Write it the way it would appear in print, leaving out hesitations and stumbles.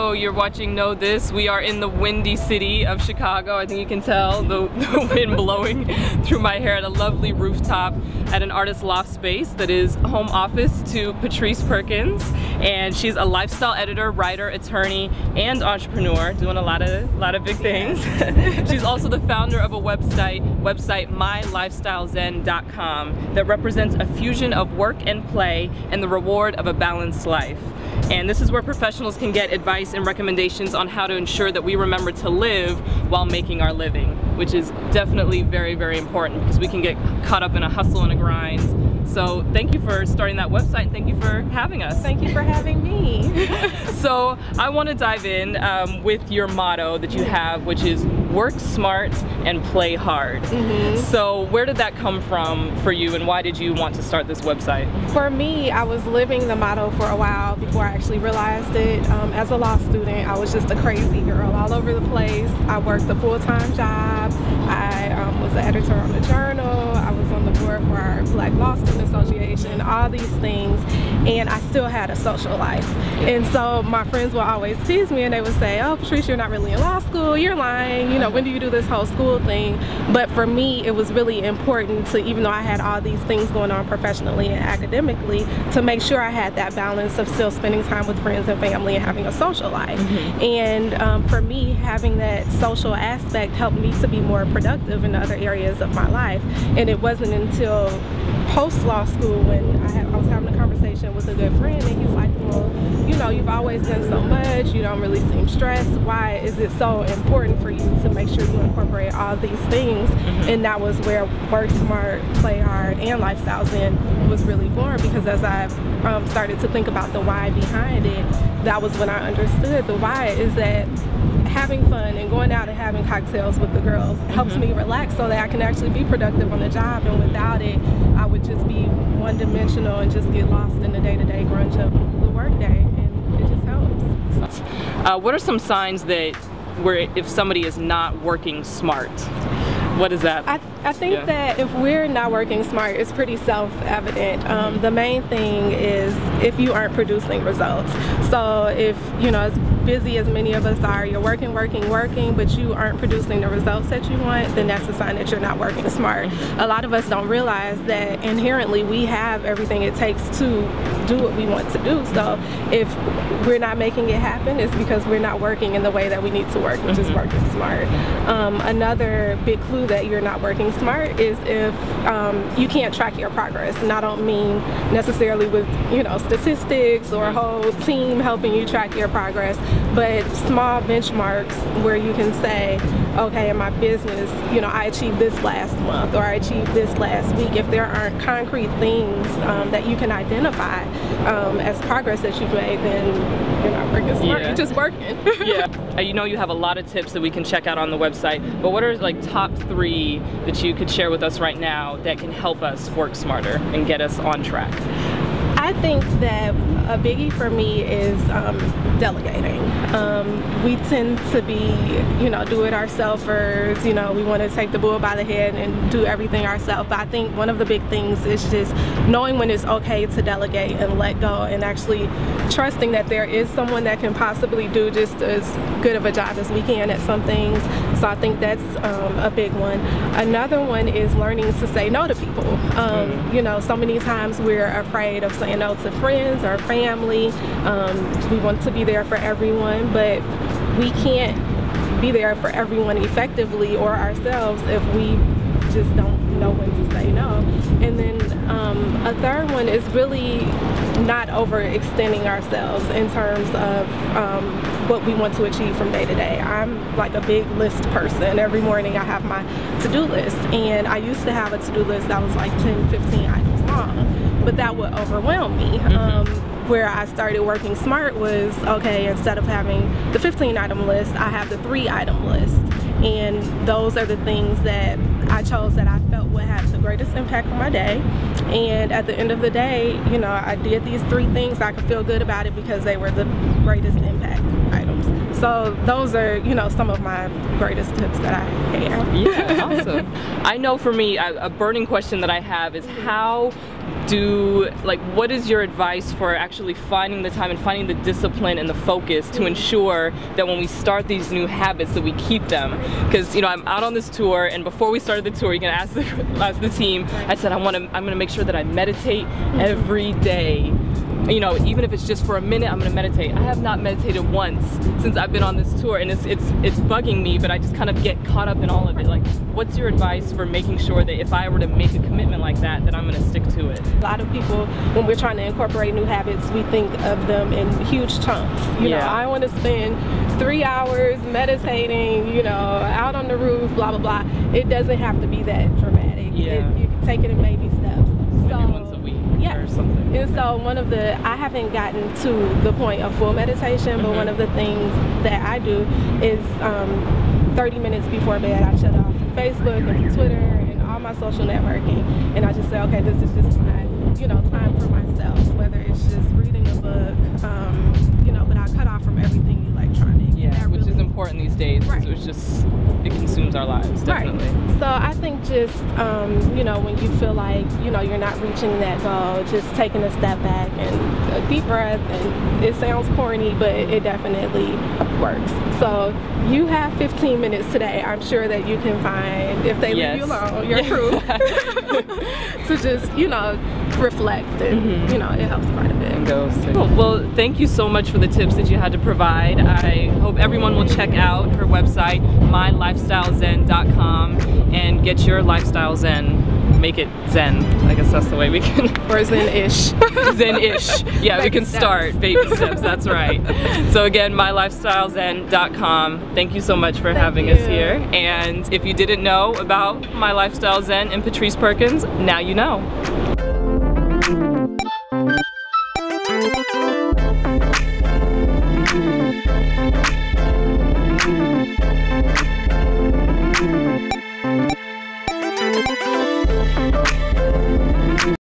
So you're watching Know This. We are in the windy city of Chicago. I think you can tell the wind blowing through my hair at a lovely rooftop at an artist loft space that is home office to Patrice Perkins. And she's a lifestyle editor, writer, attorney, and entrepreneur, doing a lot of big things. She's also the founder of a website mylifestylezen.com, that represents a fusion of work and play and the reward of a balanced life. And this is where professionals can get advice and recommendations on how to ensure that we remember to live while making our living, which is definitely very, very important because we can get caught up in a hustle and a grind. So thank you for starting that website, and thank you for having us. Thank you for having me. So I want to dive in with your motto that you have, which is work smart and play hard. So where did that come from for you, and why did you want to start this website? For me, I was living the motto for a while before I actually realized it. As a law student, I was just a crazy girl all over the place. I worked a full-time job. I was an editor on the Journal. I was on the board for our Black Law Student Association, all these things, and I still had a social life. And so my friends would always tease me, and they would say, "Oh, Patrice, you're not really in law school, you're lying, you know, when do you do this whole school thing?" But for me, it was really important to, even though I had all these things going on professionally and academically, to make sure I had that balance of still spending time with friends and family and having a social life. And for me, having that social aspect helped me to be more productive in other areas of my life. And it wasn't until post-law school when I was having a conversation with a good friend, and he's like, "Well, you know, you've always done so much, you don't really seem stressed. Why is it so important for you to make sure you incorporate all these things?" And that was where Work Smart, Play Hard, and Lifestyle Zen was really born, because as I started to think about the why behind it, that was when I understood the why is that having fun and going out and having cocktails with the girls helps me relax so that I can actually be productive on the job, and without it, I would just be one-dimensional and just get lost in the day-to-day grunge of the workday, and it just helps. What are some signs that if somebody is not working smart? What is that? I think that if we're not working smart, it's pretty self-evident. The main thing is if you aren't producing results. So if, you know, as busy as many of us are, you're working, but you aren't producing the results that you want, then that's a sign that you're not working smart. A lot of us don't realize that inherently we have everything it takes to do what we want to do. So if we're not making it happen, it's because we're not working in the way that we need to work, which is working smart. Another big clue that you're not working smart is if you can't track your progress. And I don't mean necessarily with, you know, statistics or a whole team helping you track your progress, but small benchmarks where you can say, okay, in my business, you know, I achieved this last month, or I achieved this last week. If there aren't concrete things that you can identify as progress that you've made, then you're not working smart, you're just working. You know, you have a lot of tips that we can check out on the website, but what are like top 3 that you could share with us right now that can help us work smarter and get us on track? I think that a biggie for me is delegating. We tend to be, you know, do-it-ourselfers. You know, we want to take the bull by the head and do everything ourselves. But I think one of the big things is just knowing when it's okay to delegate and let go, and actually trusting that there is someone that can possibly do just as good of a job as we can at some things. So I think that's a big one. Another one is learning to say no to people. You know, so many times we're afraid of saying no to friends or family. We want to be there for everyone, but we can't be there for everyone effectively or ourselves if we just don't know when to say no. And then a third one is really not overextending ourselves in terms of what we want to achieve from day to day. I'm like a big list person. Every morning I have my to-do list, and I used to have a to-do list that was like 10, 15 items long, but that would overwhelm me. Where I started working smart was, okay, instead of having the 15-item list, I have the 3-item list. And those are the things that I chose that I felt would have the greatest impact on my day. And at the end of the day, you know, I did these 3 things. I could feel good about it because they were the greatest impact items. So those are, you know, some of my greatest tips that I have. Yeah, awesome. I know for me, a burning question that I have is what is your advice for actually finding the time and finding the discipline and the focus to ensure that when we start these new habits that we keep them? Because, you know, I'm out on this tour, and before we started the tour, you can ask the team, I said I'm gonna make sure that I meditate every day. You know, even if it's just for a minute, I'm gonna meditate. I have not meditated once since I've been on this tour, and it's bugging me, but I just kind of get caught up in all of it. Like, what's your advice for making sure that if I were to make a commitment like that, that I'm gonna stick to it? A lot of people, when we're trying to incorporate new habits, we think of them in huge chunks. You know, I want to spend 3 hours meditating, you know, out on the roof, blah, blah, blah. It doesn't have to be that dramatic. You can take it in baby steps. Maybe once a week or something. And so I haven't gotten to the point of full meditation, but one of the things that I do is 30 minutes before bed, I shut off Facebook and Twitter and all my social networking, and I just say, okay, this is just my, you know, time for myself, whether it's just reading a book, you know, but I cut off from everything electronic. Yeah, which is important these days, because it consumes our lives, definitely. Right. So I think just, you know, when you feel like, you know, you're not reaching that goal, just taking a step back and a deep breath, and it sounds corny, but it definitely works. So you have 15 minutes today. I'm sure that you can find, if they leave you alone, your crew, to just, you know, reflect, and you know, it helps quite a bit. Cool. Well, thank you so much for the tips that you had to provide. I hope everyone will check out her website, mylifestylezen.com, and get your lifestyle zen. Make it zen. I guess that's the way we can. Or zen-ish. Zen-ish. Yeah, we can start baby steps. That's right. So again, mylifestylezen.com. Thank you so much for having us here. And if you didn't know about My Lifestyle Zen and Patrice Perkins, now you know.